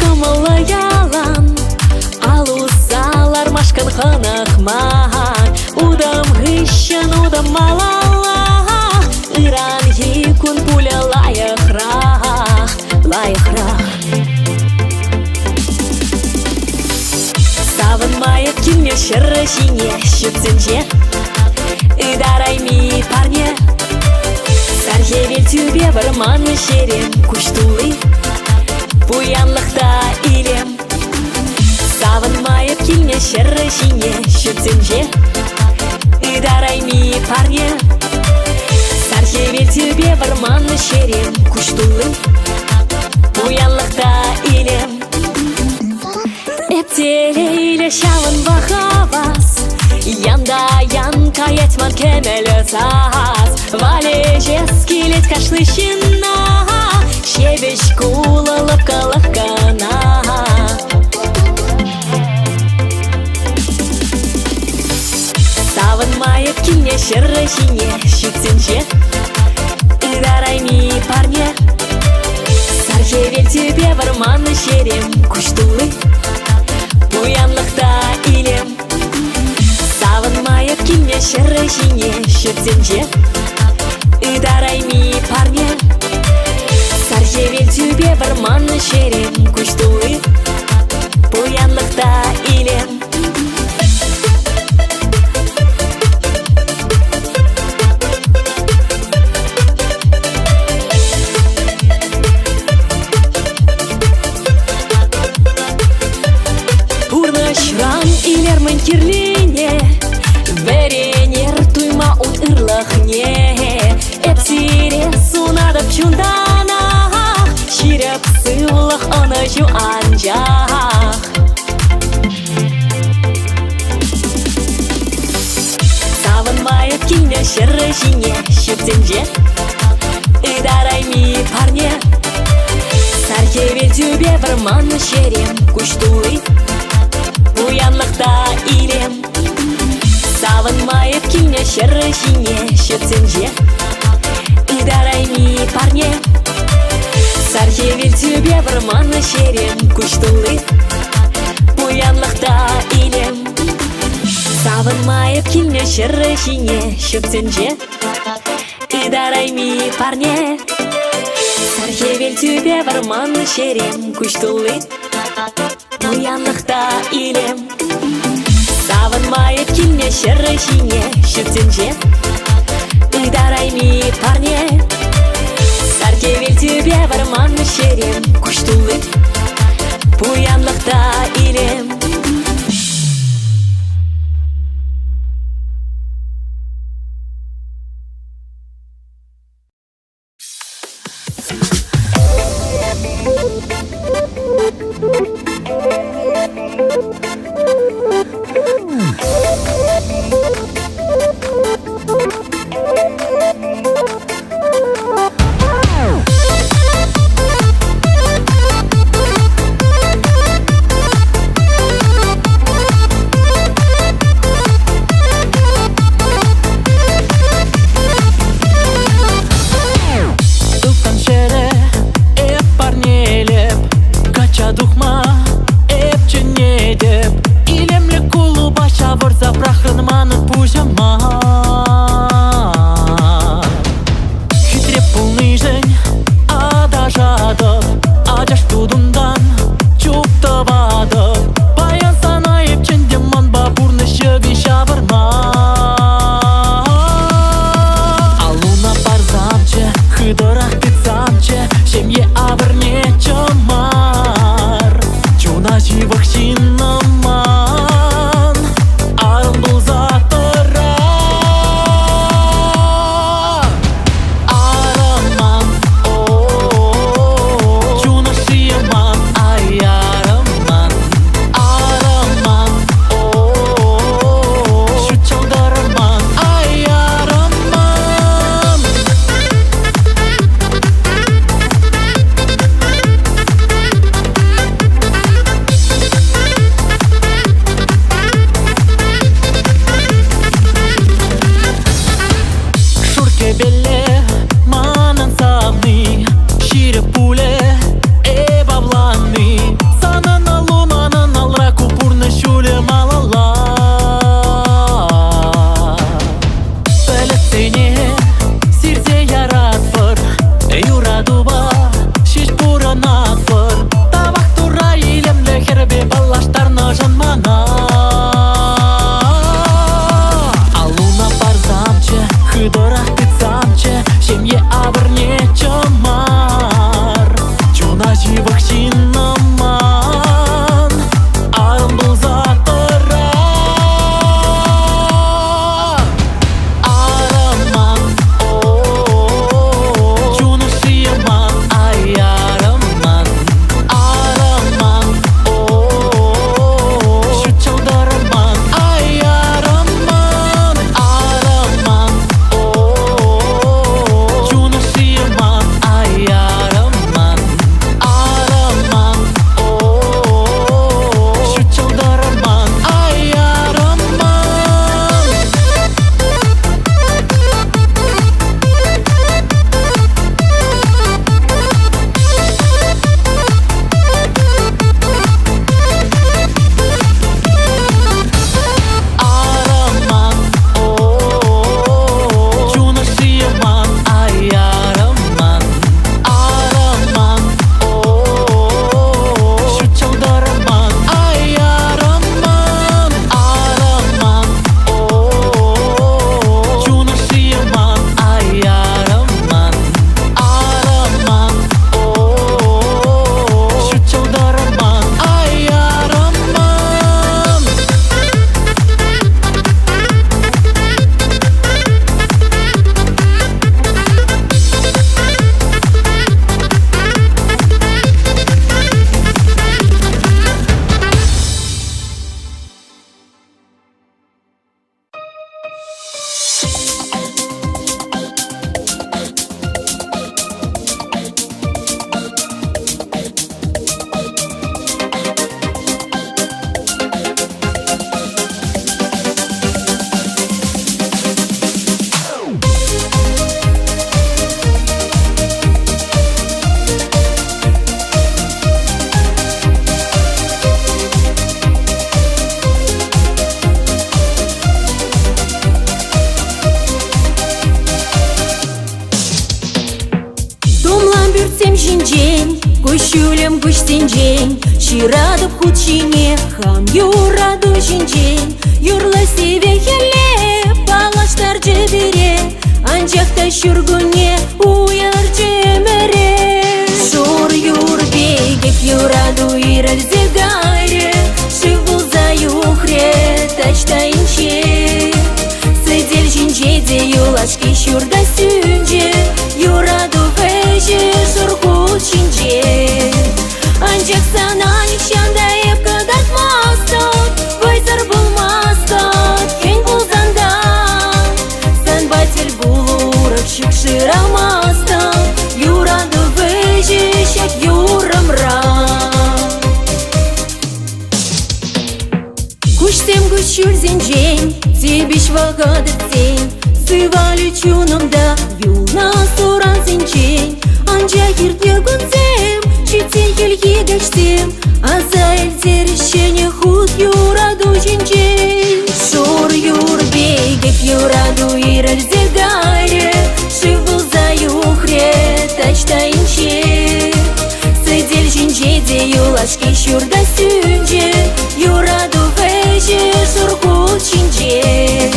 кымылы ялан, алусалар машкан ханахман, удам гыщан, удам малалах, иран хикун пуля лайықрақ, лайықрақ. Савынмайып келме шыры жине шүтсінже, ыдарайми парне, саржевел тюбе варманы жерем күштулы, буянлықта илем. Савынмайып келме шыры жине шүтсінже, ыдарайми парне, саржевел тюбе варманы жерем күштулы, буянлықта илем. Эптелейле шавын бахавас, янда ян каятман кемелі таз, вале жескелет кашлышына, шебеш кулалып калыққана. Савынмайып келме шыры жине шүтсінже, ыдарайми парне, саржевел тюбе варманы жерем күштулы, буянлықта илем. Савынмайып келме шыры жине шүтсінже, ыдарайми парне, саржевел тюбе варманы жерем күштулы, буянлықта илем. Шрам илермін керлине, веренер туйма он ырлахне, эпсире сунадып чундана, ширеп сыллах аны жу анжах. Савынмайып келме шыры жине шүтсінже, ыдарайми парне, саржевел тюбе варманы жерем күштулы, буянлықта илем. Савынмайып келме шыры жине шүтсінже, ыдарайми парне, саржевел тюбе варманы жерем күштулы, буянлықта илем. Савынмайып келме шыры жине шүтсінже, ыдарайми парне, саржевел тюбе варманы жерем күштулы, буянлықта илем. Савынмайып келме шыры жине шүтсінже, ыдарайми парне, саржевел тюбе варманы жерем күштулы, буянлықта илем. Вакцинаман, арым бұл затыра. Чирадып худшине хам юраду жинжен. Юрла себе хеле палаштар жебере. Анжакта шүргүне уяр жемере. Шур юрбегек юраду ирал зегаре. Шивул за юхре тачтайынче. Сыдель жинжеде юлашки шурда сюнже. Юраду веже шургут шинже. Анжак сананик шандай кадат мастот. Вайзар булмастот кен булзандан. Санбатель булурак шикширамастот. Юраду веже шак юрамрам. Кушсем гущурзенжен, тебеш вагадырсен. Сывали чунамда юлна соранзенжен. Анжа ерде гунзем, чите елге гачсем. Аза эльзерешене худ юраду жинжен. Шур юрбегек юраду иральзегаре. Шивул за юхре тачтайынче. Сыдель жинжеде юлашки шурда сюнже. Юраду веже шургут шинже.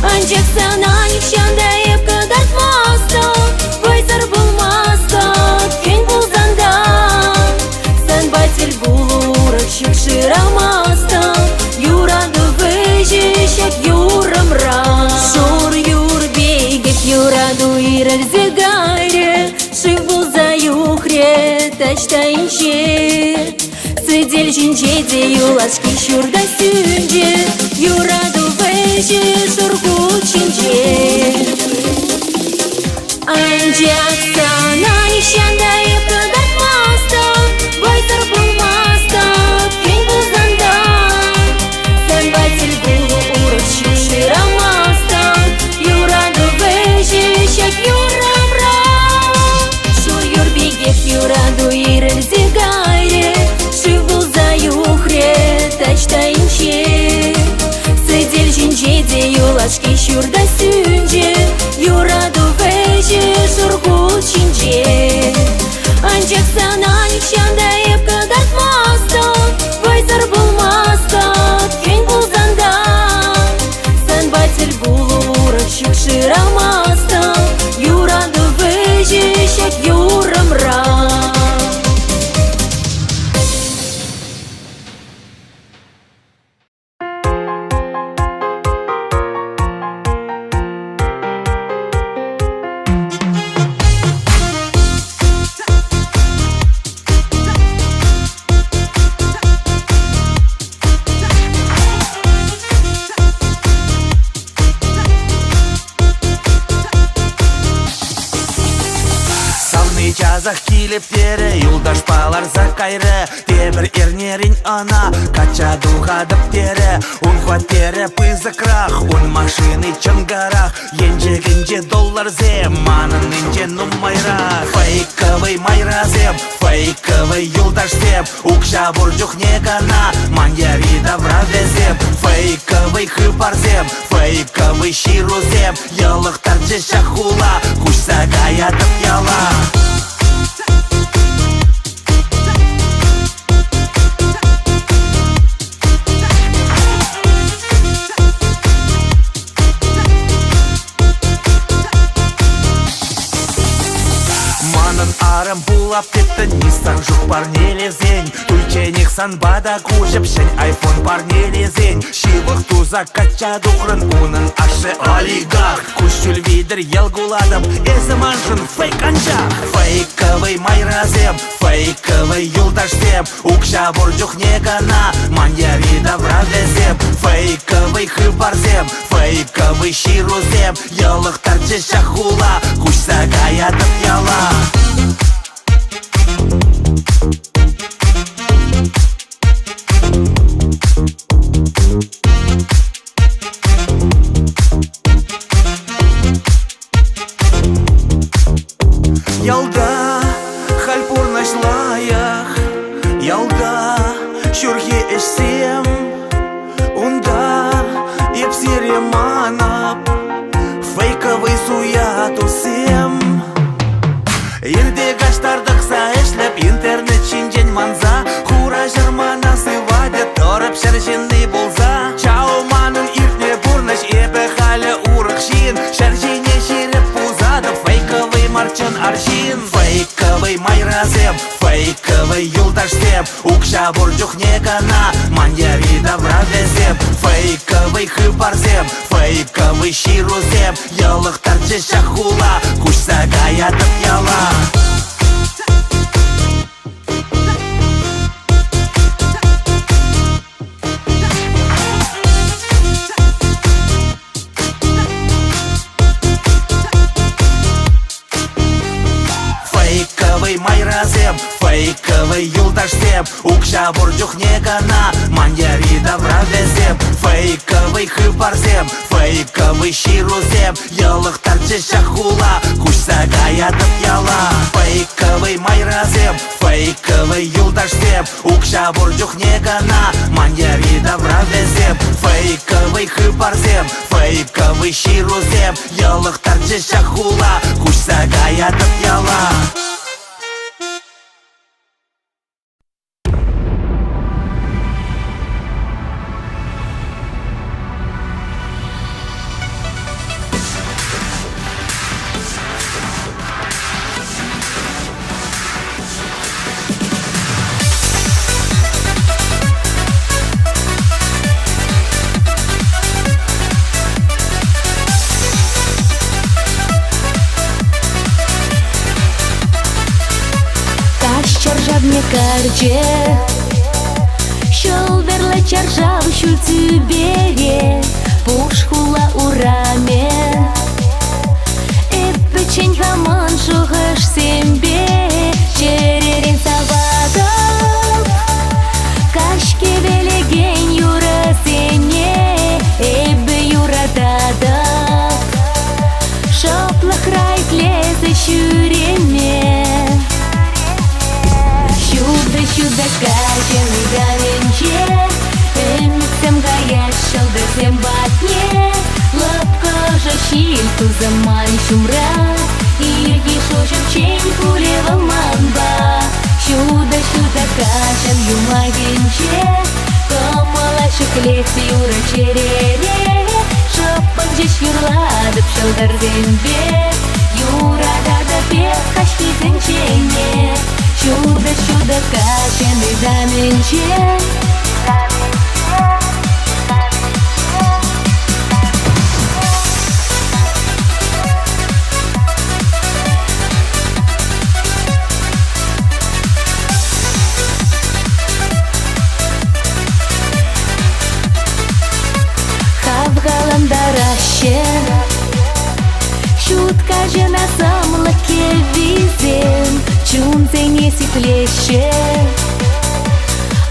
Анжак сананик шандай кадат мастот. Вайзар булмастот кен булзандан. Санбатель булурак шикширамастот. Юраду веже шак юрамрам. Шур юрбегек юраду иральзегаре. Шивул за юхре тачтайынче. Сыдель жинжеде юлашки шурда сюнже. Юраду веже шургут шинже. Анжак сананик шандай кадат мастот. Вайзар булмастот кен булзандан. Санбатель булурак шикширамастот. Юраду веже шак юрамрам. Шур юрбегек юраду иральзегаре. Шивул за юхре тачтайынче. Сыдель жинжеде юлашки шурда сюнже. Юраду веже шургут шинже. Анжак сананик шандай кадат мастот. Вайзар булмастот кен булзандан. Санбатель булурак шикширамастот. Юраду веже шак юрамрам. Жазақ келіп тере, юлдаш палар за кайры. Тебір ернерін ана, качаду ғадып тере. Он хватере пызықрақ, он машины чангарах. Енжегінже доллар зем, манын инже нумайрақ. Фейковый майразем, фейковый юлдаш зем. Укша буржух не гана, маньярида врадезем. Фейковый хыбарзем, фейковый ширузем. Ялық тарджи шахула, кушса гаятып яла. Арам булап кетті, Nissan жоқ бар нелезен. Түлченек санбада кужып, шен айфон бар нелезен. Шивық туза кача духрын, унын ашы олигарх. Кушчул видер елгуладым, эзіманшын фейк анжақ. Фейковый майразем, фейковый юлдашсем. Укша буржух не гана, маньярида врадезем. Фейковый хыбарзем, фейковый ширузем. Ялық тарчы шахула, кушса гаятып яла. Ялда хальпурнашлаях, ялда шурхи эшсем. Унда епсиреманап, фейковый суят усем. Ирде гаштардық са эшлеп, интернет шинжен манза, хура жырма укша бурдюх не гана, маньяри добра везем, фейковый хыбарзем, фейковый щирузем, елых тарчи шахула, куш сагаятып яла. Фейковый майразем, фейковый юлдашсем, укша бурдюх не гана, маньяри добра везем, фейковый хыбарзем, фейковый щирузем, елых тарчи шахула, куш сагаятып яла. Фейковый майразем, фейковый юлдашсем, укша бурдюх не гана, маньяри добра везем, фейковый хыбарзем, фейковый щирузем, елых тарчи шахула, куш сагаятып яла. Мне карче Шолдерла чаржав шульцы бере Пушхула ураме Эппечень хаман шухаш сембе Черерин савадов Кашке велеген юра сене Эбе юра дадов Шоплах райт лезе шюреме Чудо каждый галенче, эмитсем гаяшел да тем батне, лапка жащильту заман шумра, ирги шошем чень кулева манба. Чудо каждый юмагенче, комалаши клети юра черере, шапан жеш юрладып шалдар зембе, юра дада пек кашки зенчене. Чудо каченый заменче. Хавгалам дараще, шутка же на самлаке визем. Чунцень неси плеще,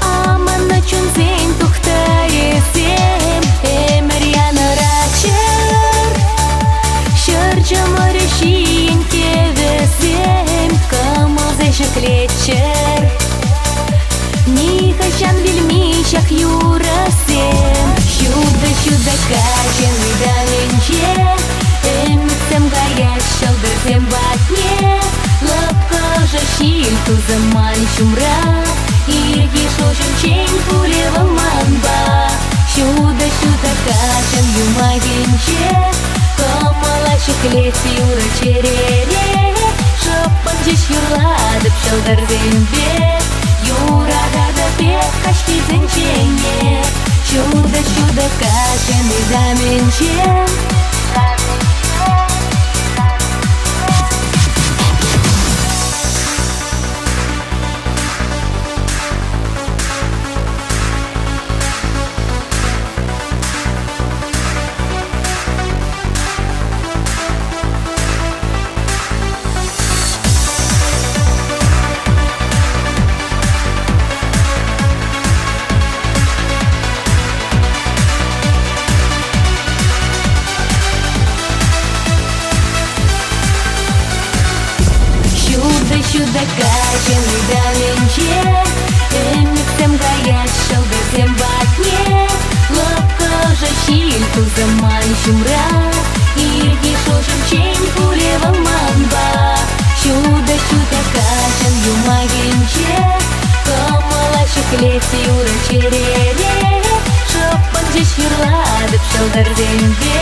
аман на чунцень тухтаресем, эмерьяна рачер, шарча морешиньке весем, камалзеша клечер, нихащан вельмищах юрасем, чудо каждый даленче, эмитсем гаяшел да тем батне. Жащильту заман шумра, ирги шошем чень кулева манба. Чудо каждый юмагенче, комалаши клети юра черере, шапан жеш юрладып шалдар зембе, юра дада пек кашки зенчене. Чудо каждый заменче. Чудо каждый даленче, эмитсем гаяшел да тем батне, лапка жащильту заман шумра, ирги шошем чень кулева манба. Чудо каждый юмагенче, комалаши клети юра черере, шапан жеш юрладып шалдар зембе,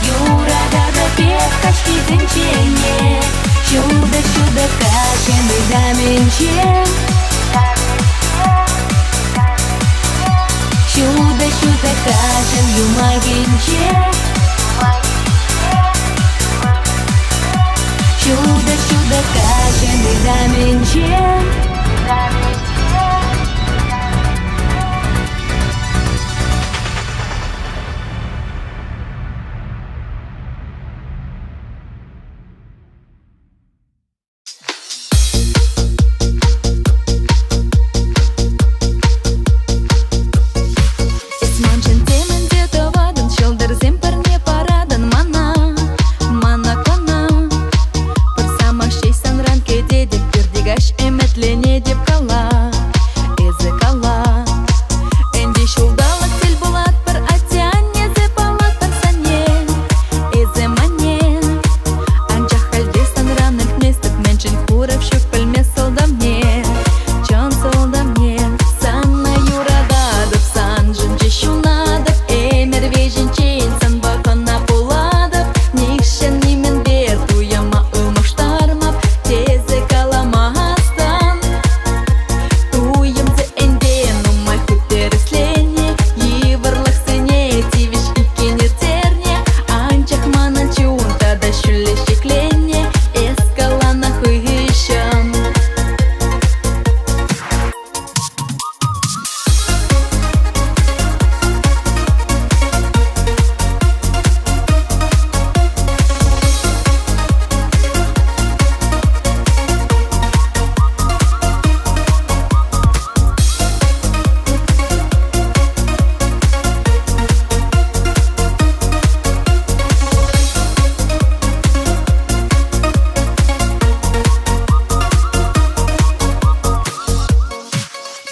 юра дада пек кашки зенчене. Чудо каждый заменче. юмагинче. Чудо, чудо, каждый заменче.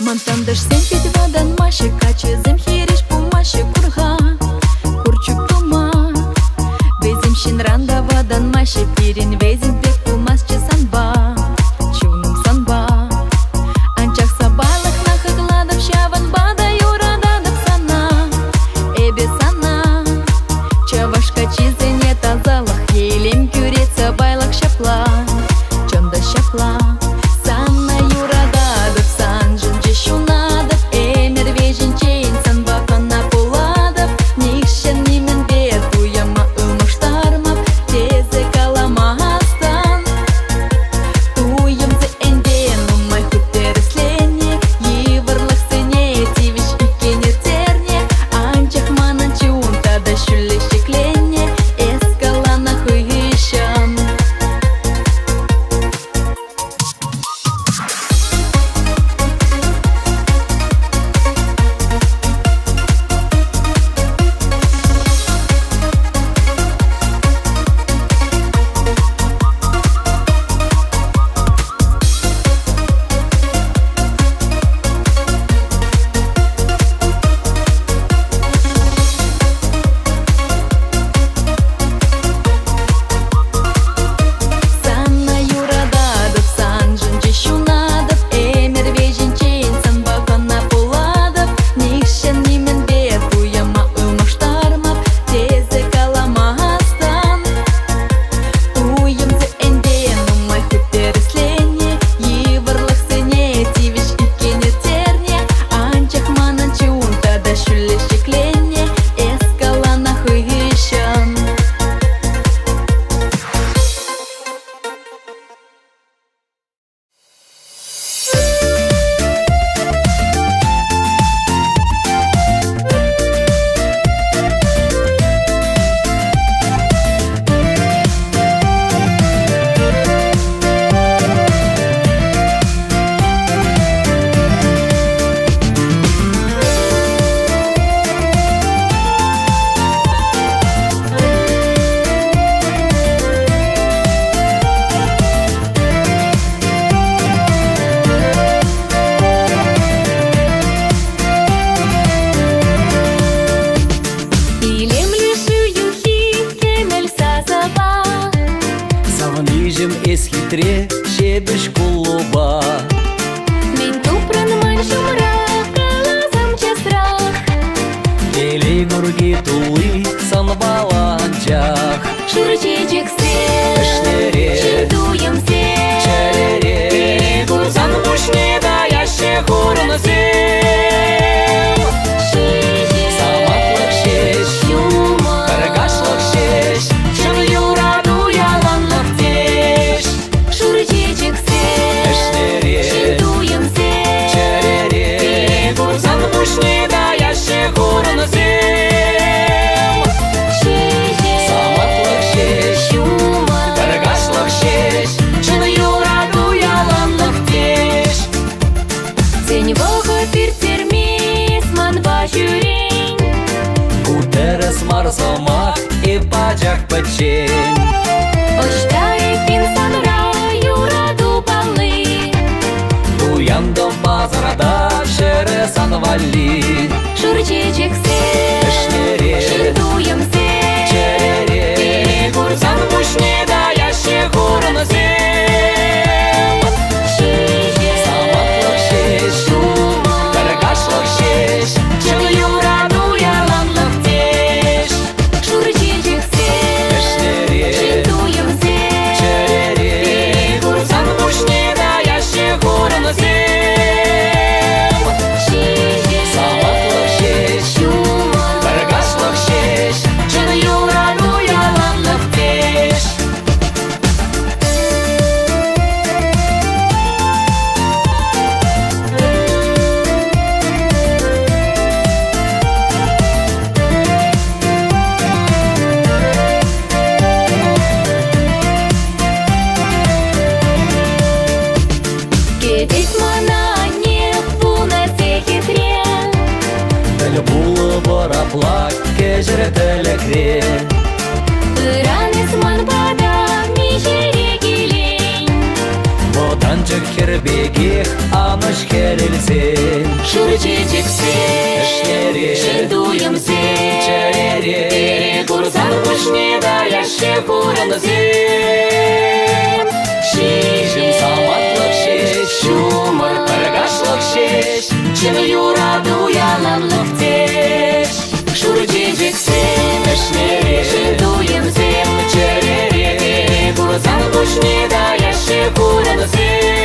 Мантандыш сен пить водан маши, качы зем хириш пумаши курга, курчук тума. Везем шинранда водан маши, пирин везем пек пумас чесанба, чунум санба. Анчах сабалах нахагладов щаван бада юрададов сана, эбе сана. Чавашка чизене тазалах, елем кюреца байлах шапла, чонда шапла. Чудо, жүрейін. Күтеріс марсамақ и пачақ пачен. Оштай пин санра юраду балы. Туяндым базарда шері санвали. Шурчечексе, Эшнере, шырдуем се. черере, Курсан пушне да яще курнзе. Саматлық шеш, каргашлық шеш, чын юраду яланлық теш. Шурчечексе, Эшнере, шырдуем се. черере, Курсан пушне да яще курнзе. Саматлық шеш, каргашлық шеш, чын юраду яланлық теш. Кетет мана не буна те хитрен. Тіл бұлы бұраплак, кежір тілі кре. Ыранес манбада межере келейін. Ботанчық кербегех аныш керілсен. Шурчечексе, Эшнере, шырдуем се. черере, Курсан пушне да яще курнзе. Шешім саматлық шеш, юмор каргашлық шеш, чын юраду яланлық теш. Шурчечексе, Эшнере, шырдуем се. черере, Курсан пушне да яще курнзе.